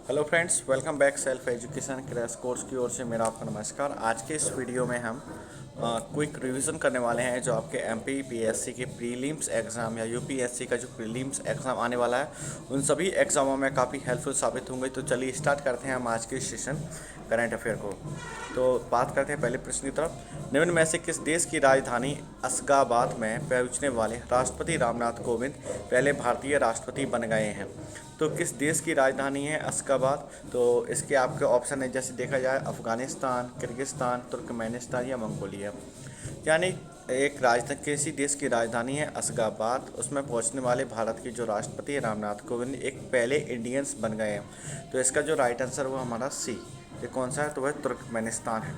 Hello friends, welcome back self education crash course की ओर से मेरा आपका नमस्कार। आज के इस वीडियो में हम क्विक रिवीजन करने वाले हैं जो आपके एमपी पीएससी के प्रीलिम्स एग्ज़ाम या यूपीएससी का जो प्रीलिम्स एग्ज़ाम आने वाला है उन सभी एग्ज़ामों में काफ़ी हेल्पफुल साबित होंगे। तो चलिए स्टार्ट करते हैं हम आज के सेशन करंट अफेयर को। तो बात करते हैं पहले प्रश्न की तरफ। निम्न में से किस देश की राजधानी अशगाबाद में पहुंचने वाले राष्ट्रपति रामनाथ कोविंद पहले भारतीय राष्ट्रपति बन गए हैं? तो किस देश की राजधानी है अशगाबाद? तो इसके आपके ऑप्शन है, जैसे देखा जाए अफ़गानिस्तान, किर्गिस्तान, तुर्कमेनिस्तान या मंगोलिया। यानी एक राजधानी किसी देश की राजधानी है अशगाबाद, उसमें पहुंचने वाले भारत के जो राष्ट्रपति है रामनाथ कोविंद एक पहले इंडियंस बन गए हैं। तो इसका जो राइट आंसर वो हमारा सी, ये कौन सा है? तो वह तुर्कमेनिस्तान है।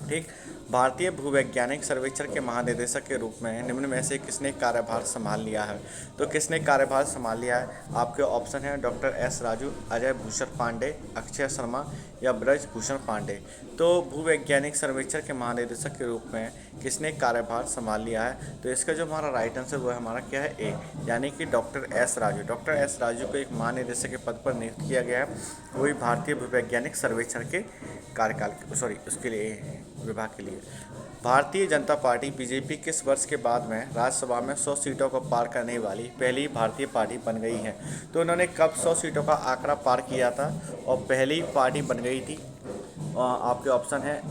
ठीक। भारतीय भूवैज्ञानिक सर्वेक्षण के महानिदेशक के रूप में निम्न में से किसने कार्यभार संभाल लिया है? तो किसने कार्यभार संभाल लिया है? आपके ऑप्शन है डॉक्टर एस राजू, अजय भूषण पांडे, अक्षय शर्मा या ब्रज भूषण पांडे। तो भूवैज्ञानिक सर्वेक्षण के महानिदेशक के रूप में किसने कार्यभार संभाल लिया है? तो इसका जो हमारा राइट आंसर वो हमारा क्या है? ए, यानी कि doctor S Raju. Doctor S Raju को एक महानिदेशक के पद पर नियुक्त किया गया है, वही भारतीय भूवैज्ञानिक सर्वेक्षण के कार्यकाल उसके लिए विभाग के लिए। भारतीय जनता पार्टी बीजेपी किस वर्ष के बाद में राज्यसभा में 100 सीटों को पार करने वाली पहली भारतीय पार्टी बन गई है? तो उन्होंने कब 100 सीटों का आंकड़ा पार किया था और पहली पार्टी बन गई थी? आपके ऑप्शन है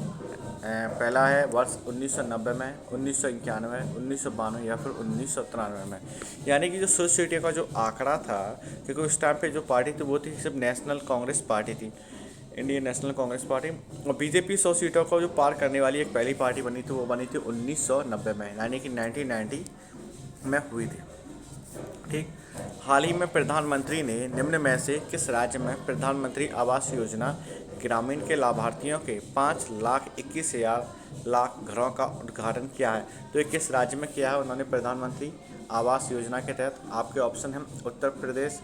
पहला है वर्ष 1990 में, 1991, 1992 या फिर 1993 में। यानी कि जो 100 सीटों का जो आंकड़ा था, क्योंकि उस टाइम पे जो पार्टी थी वो थी सिर्फ नेशनल कांग्रेस पार्टी थी, इंडियन नेशनल कांग्रेस पार्टी। और बीजेपी 100 सीटों को जो पार करने वाली एक पहली पार्टी बनी थी वो बनी थी 1990 में, यानी कि 1990 में हुई थी। ठीक। हाल ही में प्रधानमंत्री ने निम्न में से किस राज्य में प्रधानमंत्री आवास योजना ग्रामीण के लाभार्थियों के 5,21,000 लाख घरों का उद्घाटन किया है? तो ये किस राज्य में किया है उन्होंने प्रधानमंत्री आवास योजना के तहत? आपके ऑप्शन हैं उत्तर प्रदेश,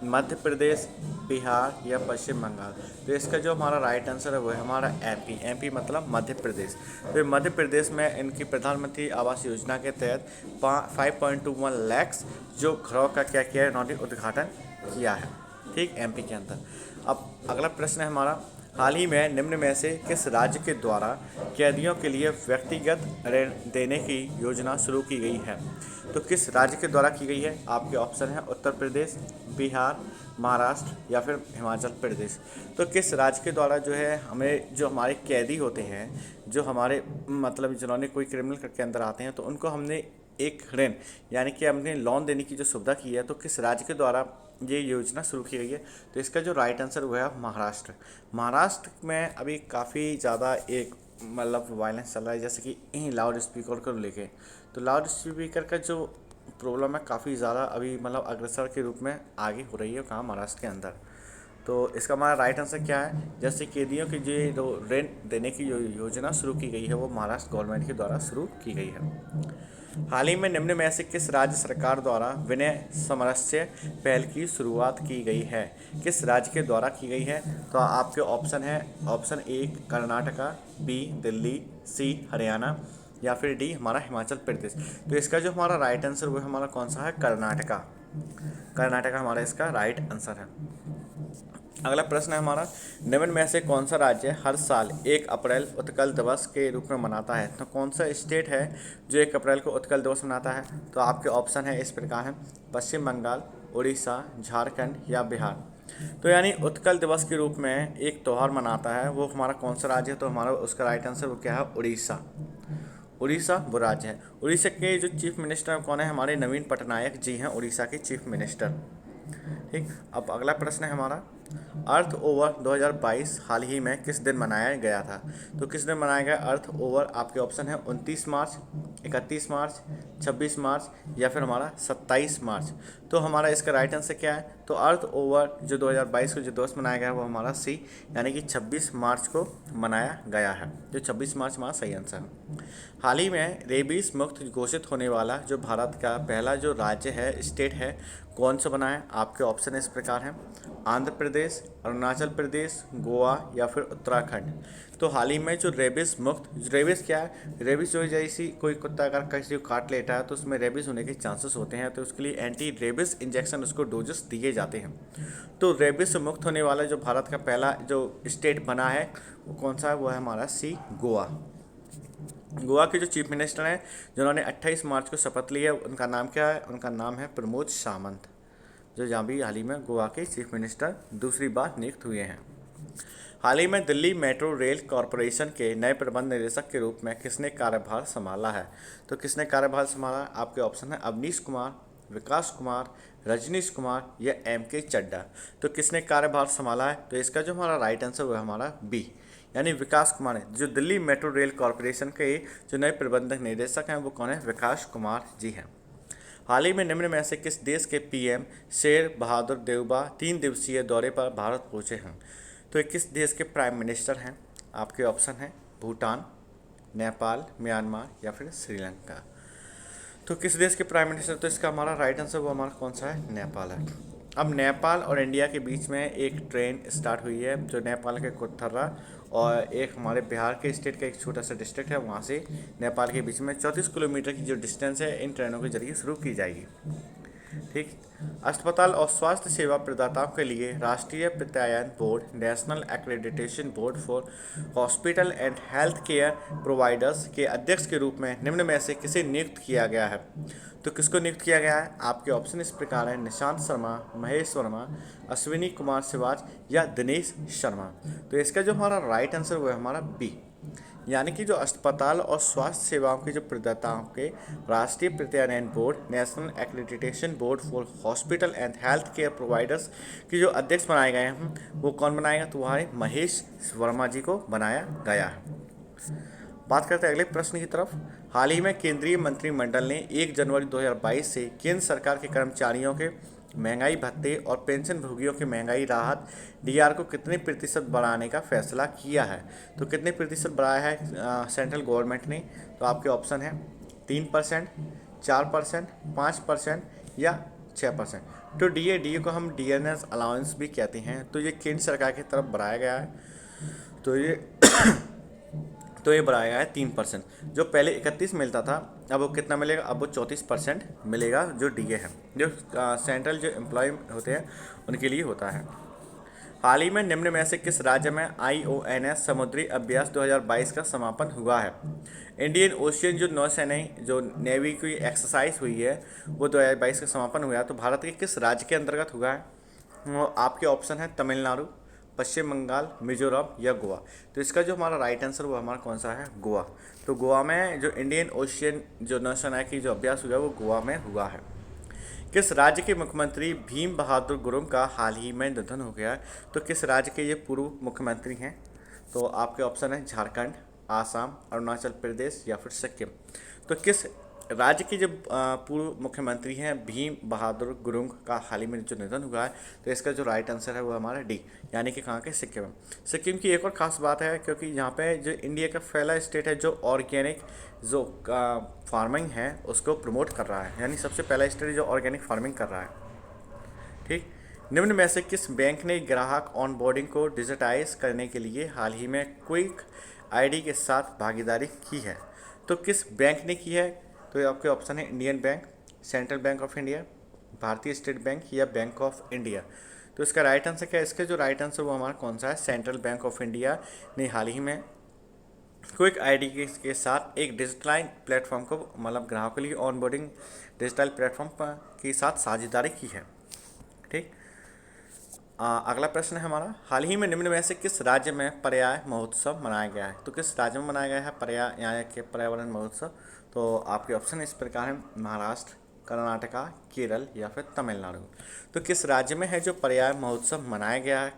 मध्य प्रदेश, बिहार या पश्चिम बंगाल। तो इसका जो हमारा राइट आंसर है वो है हमारा एमपी। एमपी मतलब मध्य प्रदेश। तो मध्य प्रदेश में इनकी प्रधानमंत्री आवास योजना के तहत 5.21 लाख जो घरों का क्या किया है उन्होंने उद्घाटन किया है। ठीक, एमपी के अंदर। अब अगला प्रश्न है हमारा, हाल ही में निम्न में से किस राज्य के द्वारा कैदियों के लिए व्यक्तिगत ऋण देने की योजना शुरू की गई है? तो किस राज्य के द्वारा की गई है? आपके ऑप्शन है उत्तर प्रदेश, बिहार, महाराष्ट्र या फिर हिमाचल प्रदेश। तो किस राज्य के द्वारा जो है हमें जो हमारे कैदी होते हैं, जो हमारे मतलब जिन्होंने कोई क्रिमिनल के अंदर आते हैं, तो उनको हमने एक ऋण यानी कि हमने लोन देने की जो सुविधा की है, तो किस राज्य के द्वारा ये योजना शुरू की गई है? तो इसका जो राइट आंसर हुआ है महाराष्ट्र। महाराष्ट्र में अभी काफ़ी ज़्यादा एक मतलब वायलेंस चल रहा है, जैसे कि लाउड स्पीकर को लेके। तो लाउड स्पीकर का जो प्रॉब्लम है काफ़ी ज़्यादा अभी मतलब अग्रसर के रूप में आगे हो रही है कहाँ? महाराष्ट्र के अंदर। तो इसका हमारा राइट आंसर क्या है? जैसे कैदियों की जो ऋण देने की जो योजना शुरू की गई है वो महाराष्ट्र गवर्नमेंट के द्वारा शुरू की गई है। हाल ही में निम्न में से किस राज्य सरकार द्वारा विनय समरस्य पहल की शुरुआत की गई है? किस राज्य के द्वारा की गई है? तो आपके ऑप्शन है, option A Karnataka, B Delhi, C Haryana या फिर डी हमारा हिमाचल प्रदेश। तो इसका जो हमारा राइट आंसर वो हमारा कौन सा है? कर्नाटका। कर्नाटका हमारा इसका राइट आंसर है। अगला प्रश्न है हमारा, निम्न में से कौन सा राज्य हर साल 1 अप्रैल उत्कल दिवस के रूप में मनाता है? तो कौन सा स्टेट है जो 1 अप्रैल को उत्कल दिवस मनाता है? तो आपके ऑप्शन है इस प्रकार हैं, पश्चिम बंगाल, उड़ीसा, झारखंड या बिहार। तो यानी उत्कल दिवस के रूप में एक त्यौहार मनाता है, वो हमारा कौन सा राज्य है? तो हमारा उसका राइट आंसर वो क्या है? उड़ीसा। उड़ीसा वो राज्य है। उड़ीसा के जो चीफ मिनिस्टर कौन है? हमारे नवीन पटनायक जी हैं उड़ीसा के चीफ मिनिस्टर। ठीक। अब अगला प्रश्न है हमारा, अर्थ ओवर 2022 हाल ही में किस दिन मनाया गया था? तो किस दिन मनाया गया अर्थ ओवर? आपके ऑप्शन है 29 मार्च, 31 मार्च, 26 मार्च या फिर हमारा 27 मार्च। तो हमारा इसका राइट आंसर क्या है? तो अर्थ ओवर जो 2022 को जो दिवस मनाया गया है वो हमारा सी, यानी कि 26 मार्च को मनाया गया है। जो 26 मार्च हमारा सही आंसर है। हाल ही में रेबीज मुक्त घोषित होने वाला जो भारत का पहला जो राज्य है, स्टेट है, कौन सा बना है? आपके ऑप्शन इस प्रकार हैं, आंध्र प्रदेश, प्रदेश, अरुणाचल प्रदेश, गोवा या फिर उत्तराखंड। तो हाल ही में जो रेबिस मुक्त, रेबिस क्या है, रेबिस जो है जैसी कोई कुत्ता अगर किसी को काट लेता है तो उसमें रेबिस होने के चांसेस होते हैं, तो उसके लिए एंटी रेबिस इंजेक्शन उसको डोजेस दिए जाते हैं। तो रेबिस से मुक्त होने वाला जो भारत का पहला जो स्टेट बना है वो कौन सा है, वो है हमारा सी, गोवा। गोवा के जो चीफ मिनिस्टर हैं जिन्होंने 28 मार्च को शपथ ली है, उनका नाम क्या है, उनका नाम है प्रमोद सावंत, जो जहाँ भी हाल ही में गोवा के चीफ मिनिस्टर दूसरी बार नियुक्त हुए हैं। हाल ही में दिल्ली मेट्रो रेल कॉरपोरेशन के नए प्रबंध निदेशक के रूप में किसने कार्यभार संभाला है। तो किसने कार्यभार संभाला है, आपके ऑप्शन है अवनीश कुमार, विकास कुमार, रजनीश कुमार या M.K. चड्डा। तो किसने कार्यभार संभाला है, तो इसका जो हमारा राइट आंसर वो है हमारा बी, यानी विकास कुमार है। जो दिल्ली मेट्रो रेल कॉरपोरेशन के जो नए प्रबंधक निदेशक हैं वो कौन है, विकास कुमार जी हैं। हाल ही में निम्न में से किस देश के PM शेर बहादुर देउबा 3 दिवसीय दौरे पर भारत पहुंचे हैं। तो ये किस देश के प्राइम मिनिस्टर हैं, आपके ऑप्शन हैं भूटान, नेपाल, म्यांमार या फिर श्रीलंका। तो किस देश के प्राइम मिनिस्टर, तो इसका हमारा राइट आंसर वो हमारा कौन सा है, नेपाल है। अब नेपाल और इंडिया के बीच में एक ट्रेन स्टार्ट हुई है जो नेपाल के कुथर्रा और एक हमारे बिहार के स्टेट का एक छोटा सा डिस्ट्रिक्ट है, वहाँ से नेपाल के बीच में 34 किलोमीटर की जो डिस्टेंस है इन ट्रेनों के जरिए शुरू की जाएगी। ठीक। अस्पताल और स्वास्थ्य सेवा प्रदाताओं के लिए राष्ट्रीय प्रत्यायन बोर्ड, national accreditation board for hospital and health care providers के अध्यक्ष के रूप में निम्न में से किसे नियुक्त किया गया है। तो किसको नियुक्त किया गया है, आपके ऑप्शन इस प्रकार है, निशांत शर्मा, महेश वर्मा, अश्विनी कुमार शिवाज या दिनेश शर्मा। तो इसका जो हमारा राइट आंसर वो है हमारा बी, यानी कि जो अस्पताल और स्वास्थ्य सेवाओं के जो प्रदाताओं के राष्ट्रीय प्रत्यायन बोर्ड, national accreditation board for hospital and health care providers के जो अध्यक्ष बनाए गए हैं वो कौन बनाएगा, तो हमारे महेश वर्मा जी को बनाया गया है। बात करते हैं अगले प्रश्न की तरफ। हाल ही में केंद्रीय मंत्रिमंडल ने 1 जनवरी 2022 से केंद्र सरकार के कर्मचारियों के महंगाई भत्ते और पेंशन भोगियों की महंगाई राहत DR को कितने प्रतिशत बढ़ाने का फैसला किया है। तो कितने प्रतिशत बढ़ाया है सेंट्रल गवर्नमेंट ने, तो आपके ऑप्शन है 3%, 4%, 5% या 6%। तो DA को हम DNS अलाउंस भी कहते हैं, तो ये केंद्र सरकार की तरफ बढ़ाया गया है। तो ये बढ़ाया गया है 3%। जो पहले 31 मिलता था अब वो कितना मिलेगा, अब वो 34% मिलेगा जो DA है, जो सेंट्रल जो एम्प्लॉय होते हैं उनके लिए होता है। हाल ही में निम्न में से किस राज्य में IONS समुद्री अभ्यास 2022 का समापन हुआ है। इंडियन ओशियन जो नौसेना जो नेवी की एक्सरसाइज हुई है वो 2022 का समापन हुआ है, तो भारत के किस राज्य के अंतर्गत हुआ है, वो आपके ऑप्शन है तमिलनाडु, पश्चिम बंगाल, मिजोरम या गोवा। तो इसका जो हमारा राइट आंसर वो हमारा कौन सा है, गोवा। तो गोवा में जो इंडियन ओशियन जो नौसेना की जो अभ्यास हुआ वो गोवा में हुआ है। किस राज्य के मुख्यमंत्री भीम बहादुर गुरुंग का हाल ही में निधन हो गया है। तो किस राज्य के ये पूर्व मुख्यमंत्री हैं, तो आपके ऑप्शन है झारखंड, आसाम, अरुणाचल प्रदेश या फिर सिक्किम। तो किस राज्य के जो पूर्व मुख्यमंत्री हैं भीम बहादुर गुरुंग का हाल ही में जो निधन हुआ है, तो इसका जो राइट आंसर है वो हमारा डी, यानी कि कहाँ के, सिक्किम। सिक्किम की एक और ख़ास बात है क्योंकि यहाँ पे जो इंडिया का पहला स्टेट है जो ऑर्गेनिक जो फार्मिंग है उसको प्रमोट कर रहा है, यानी सबसे पहला स्टेट जो ऑर्गेनिक फार्मिंग कर रहा है। ठीक। निम्न में से किस बैंक ने ग्राहक ऑनबोर्डिंग को डिजिटाइज करने के लिए हाल ही में क्विक ID के साथ भागीदारी की है। तो किस बैंक ने की है, तो आपके ऑप्शन है Indian bank, central bank of India, भारतीय स्टेट बैंक या बैंक ऑफ इंडिया। तो इसका राइट आंसर क्या है, इसका जो राइट आंसर वो हमारा कौन सा है, सेंट्रल बैंक ऑफ इंडिया ने हाल ही में क्विक ID के साथ एक डिजिटल प्लेटफॉर्म को मतलब ग्राहकों के लिए ऑनबोर्डिंग डिजिटल प्लेटफॉर्म के साथ साझेदारी की है। ठीक। अगला प्रश्न है हमारा, हाल ही में निम्न में से किस राज्य में पर्याय महोत्सव मनाया गया है। तो किस राज्य में मनाया गया है पर्याय यहाँ के पर्यावरण महोत्सव, तो आपके ऑप्शन इस प्रकार है, महाराष्ट्र, कर्नाटका, केरल या फिर तमिलनाडु। तो किस राज्य में है जो पर्याय महोत्सव मनाया गया है,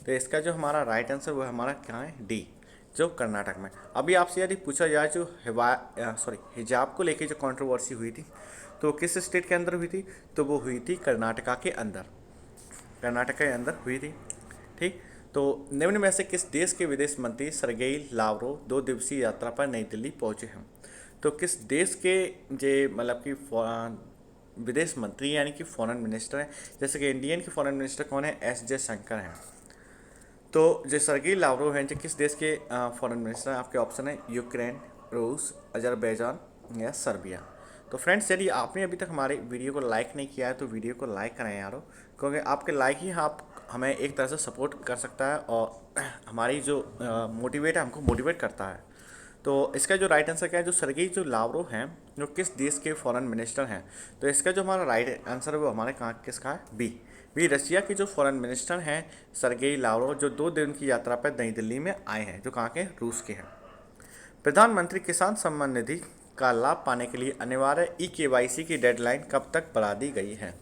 तो इसका जो हमारा राइट आंसर वो हमारा क्या है, डी, जो कर्नाटक में। अभी आपसे यदि पूछा जाए जो हिजाब को लेके जो कंट्रोवर्सी हुई थी तो किस स्टेट के अंदर हुई थी, तो वो हुई थी कर्नाटका के अंदर, कर्नाटक के अंदर हुई थी। ठीक। तो निम्न में से किस देश के विदेश मंत्री सरगेई लावरोव 2 दिवसीय यात्रा पर नई दिल्ली पहुंचे हैं। तो किस देश के जे मतलब कि विदेश मंत्री यानी कि फॉरेन मिनिस्टर हैं। जैसे कि इंडियन के फॉरेन मिनिस्टर कौन है, एस जयशंकर हैं। तो जो सर्गेई लावरोव हैं जो किस देश के फॉरेन मिनिस्टर हैं, आपके ऑप्शन है यूक्रेन, रूस, अजरबैजान या सर्बिया। तो फ्रेंड्स, यदि आपने अभी तक हमारे वीडियो को लाइक नहीं किया है तो वीडियो को लाइक करें यारो, क्योंकि आपके लाइक ही आप हमें एक तरह से सपोर्ट कर सकता है और हमारी जो मोटिवेट है, हमको मोटिवेट करता है। तो इसका जो राइट आंसर क्या है, जो सर्गेई जो लावरोव हैं जो किस देश के फॉरेन मिनिस्टर हैं, तो इसका जो हमारा राइट आंसर है वो हमारे कहाँ किसका है, बी रशिया के जो फॉरेन मिनिस्टर हैं सर्गेई लावरोव, जो 2 दिन की यात्रा पर नई दिल्ली में आए हैं, जो कहाँ के, रूस के हैं। प्रधानमंत्री किसान सम्मान निधि का लाभ पाने के लिए अनिवार्य KYC की डेडलाइन कब तक बढ़ा दी गई है।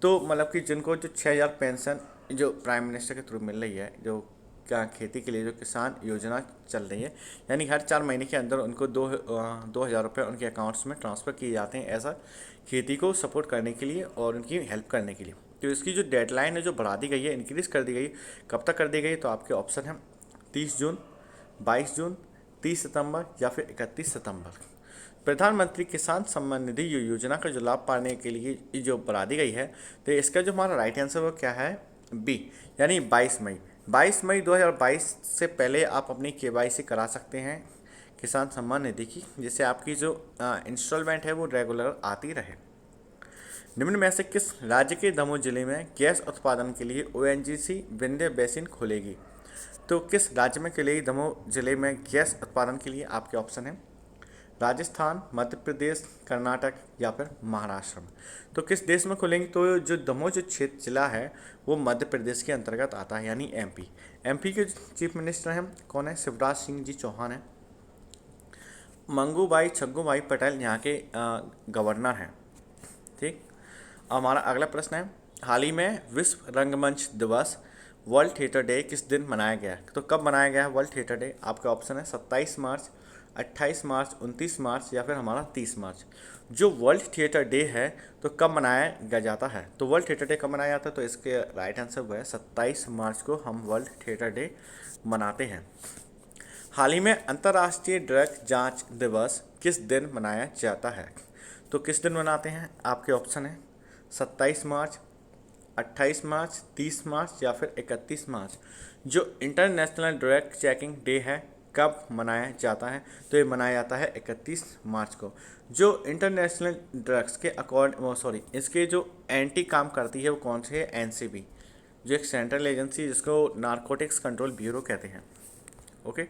तो मतलब कि जिनको जो 6,000 पेंशन जो प्राइम मिनिस्टर के थ्रू मिल रही है, जो क्या खेती के लिए जो किसान योजना चल रही है, यानी हर 4 महीने के अंदर उनको 2,000 रुपये उनके अकाउंट्स में ट्रांसफ़र किए जाते हैं, ऐसा खेती को सपोर्ट करने के लिए और उनकी हेल्प करने के लिए। तो इसकी जो डेडलाइन है जो बढ़ा दी गई है, इंक्रीज़ कर दी गई, कब तक कर दी गई, तो आपके ऑप्शन है 30 जून, 22 जून, 30 सितंबर या फिर 31 सितंबर। प्रधानमंत्री किसान सम्मान निधि योजना का जो लाभ पाने के लिए जो बढ़ा दी गई है, तो इसका जो हमारा राइट आंसर वो क्या है, बी, यानी 22 मई। 22 मई 2022 से पहले आप अपनी KYC करा सकते हैं किसान सम्मान निधि की, जिससे आपकी जो इंस्टॉलमेंट है वो रेगुलर आती रहे। निम्न में से किस राज्य के दमोह जिले में गैस उत्पादन के लिए ONGC विंध्य बेसिन खोलेगी। तो किस राज्य में खुलेगी दमोह जिले में गैस उत्पादन के लिए, आपके ऑप्शन है राजस्थान, मध्य प्रदेश, कर्नाटक या फिर महाराष्ट्र में। तो किस देश में खुलेंगी, तो जो दमोह जो क्षेत्र जिला है वो मध्य प्रदेश के अंतर्गत आता है, यानी MP के चीफ मिनिस्टर हैं कौन है, शिवराज सिंह जी चौहान हैं। मंगूभाई छग्गूभाई पटेल यहाँ के गवर्नर हैं। ठीक, हमारा अगला प्रश्न है, हाल ही में विश्व रंगमंच दिवस वर्ल्ड थिएटर डे किस दिन मनाया गया। तो कब मनाया गया है वर्ल्ड थिएटर डे, आपका ऑप्शन है 27 मार्च, 28 मार्च, 29 मार्च या फिर हमारा 30 मार्च। जो वर्ल्ड थिएटर डे है तो कब मनाया जाता है, तो वर्ल्ड थिएटर डे कब मनाया जाता है, तो इसके राइट आंसर वो है 27 मार्च को हम वर्ल्ड थिएटर डे मनाते हैं। हाल ही में अंतर्राष्ट्रीय ड्रग जांच दिवस किस दिन मनाया जाता है, तो किस दिन मनाते हैं, आपके ऑप्शन है 27 मार्च, 28 मार्च, 30 मार्च या फिर 31 मार्च। जो इंटरनेशनल ड्रग चेकिंग डे है कब मनाया जाता है, तो ये मनाया जाता है 31 मार्च को। जो इंटरनेशनल ड्रग्स के इसके जो एंटी काम करती है वो कौन सी है, NCB, जो एक सेंट्रल एजेंसी जिसको नारकोटिक्स कंट्रोल ब्यूरो कहते हैं। ओके,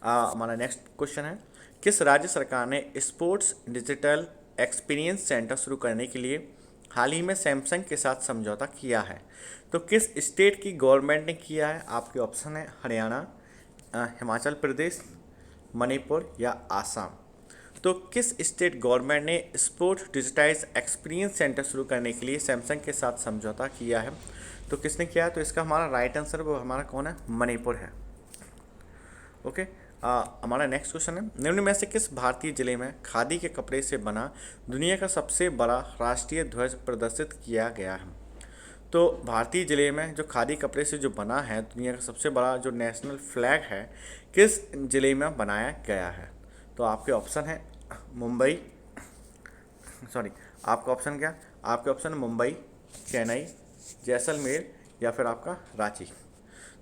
हमारा नेक्स्ट क्वेश्चन है, किस राज्य सरकार ने स्पोर्ट्स डिजिटल एक्सपीरियंस सेंटर शुरू करने के लिए हाल ही में सैमसंग के साथ समझौता किया है। तो किस स्टेट की गवर्नमेंट ने किया है, आपके ऑप्शन है हरियाणा, हिमाचल प्रदेश, मणिपुर या आसाम। तो किस स्टेट गवर्नमेंट ने स्पोर्ट्स डिजिटाइज एक्सपीरियंस सेंटर शुरू करने के लिए सैमसंग के साथ समझौता किया है, तो किसने किया है, तो इसका हमारा राइट आंसर वो हमारा कौन है, मणिपुर है। ओके, हमारा नेक्स्ट क्वेश्चन है, निम्न में से किस भारतीय जिले में खादी के कपड़े से बना दुनिया का सबसे बड़ा राष्ट्रीय ध्वज प्रदर्शित किया गया है। तो भारतीय जिले में जो खादी कपड़े से जो बना है दुनिया का सबसे बड़ा जो नेशनल फ्लैग है किस जिले में बनाया गया है, तो आपके ऑप्शन है मुंबई, आपका ऑप्शन क्या, आपके ऑप्शन है मुंबई, चेन्नई, जैसलमेर या फिर आपका रांची।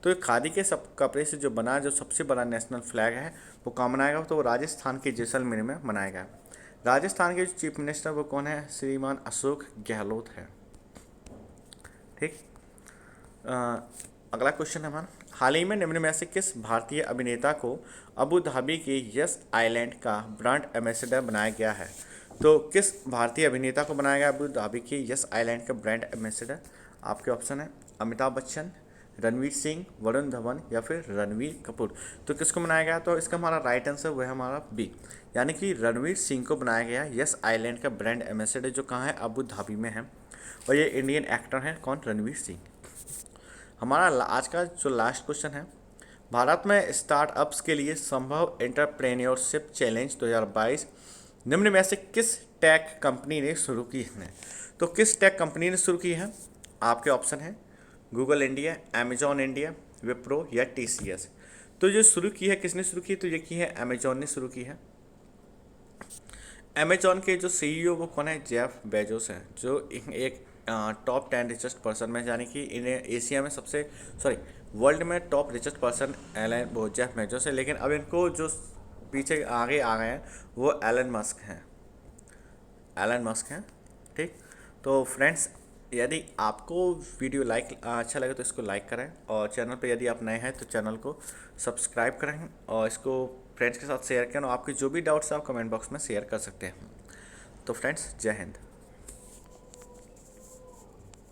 तो खादी के सब कपड़े से जो बना जो सबसे बड़ा नेशनल फ्लैग है वो कहाँ मनाएगा, तो वो राजस्थान के जैसलमेर में मनाएगा। राजस्थान के जो चीफ मिनिस्टर वो कौन है, श्रीमान अशोक गहलोत है। ठीक, अगला क्वेश्चन है हमारा, हाल ही में निम्न में से किस भारतीय अभिनेता को अबू धाबी के यस आइलैंड का ब्रांड एम्बेसडर बनाया गया है। तो किस भारतीय अभिनेता को बनाया गया अबू धाबी के यस आइलैंड का ब्रांड एम्बेसडर, आपके ऑप्शन है अमिताभ बच्चन, रणवीर सिंह, वरुण धवन या फिर रणवीर कपूर। तो किसको बनाया गया, तो इसका हमारा राइट आंसर वह है हमारा बी, यानी कि रणवीर सिंह को बनाया गया यस आइलैंड का ब्रांड एम्बेसडर, जो कहाँ है, अबू धाबी में है, और ये इंडियन एक्टर हैं कौन, रणवीर सिंह। हमारा आज का जो लास्ट क्वेश्चन है, भारत में स्टार्टअप्स के लिए संभव एंटरप्रेन्योरशिप चैलेंज 2022 निम्न में से किस टेक कंपनी ने शुरू की है। तो किस टेक कंपनी ने शुरू की है, आपके ऑप्शन है Google India, Amazon India, Wipro या TCS। तो जो शुरू की है किसने शुरू की है, तो ये की है अमेजॉन ने शुरू की है। अमेजॉन के जो सीईओ वो कौन है? जेफ बेजोस हैं, जो एक टॉप 10 रिचेस्ट पर्सन में, यानी कि इन्हें एशिया में सबसे, सॉरी, वर्ल्ड में टॉप रिचेस्ट पर्सन एलन वो जेफ बेजोस है। लेकिन अब इनको जो पीछे आगे आ गए हैं वो एलन मस्क हैं, एलन मस्क हैं। ठीक, तो फ्रेंड्स, यदि आपको वीडियो अच्छा लगे तो इसको लाइक करें, और चैनल पे यदि आप नए हैं तो चैनल को सब्सक्राइब करें, और इसको फ्रेंड्स के साथ शेयर करें, और आपके जो भी डाउट्स हैं आप कमेंट बॉक्स में शेयर कर सकते हैं। तो फ्रेंड्स, जय हिंद।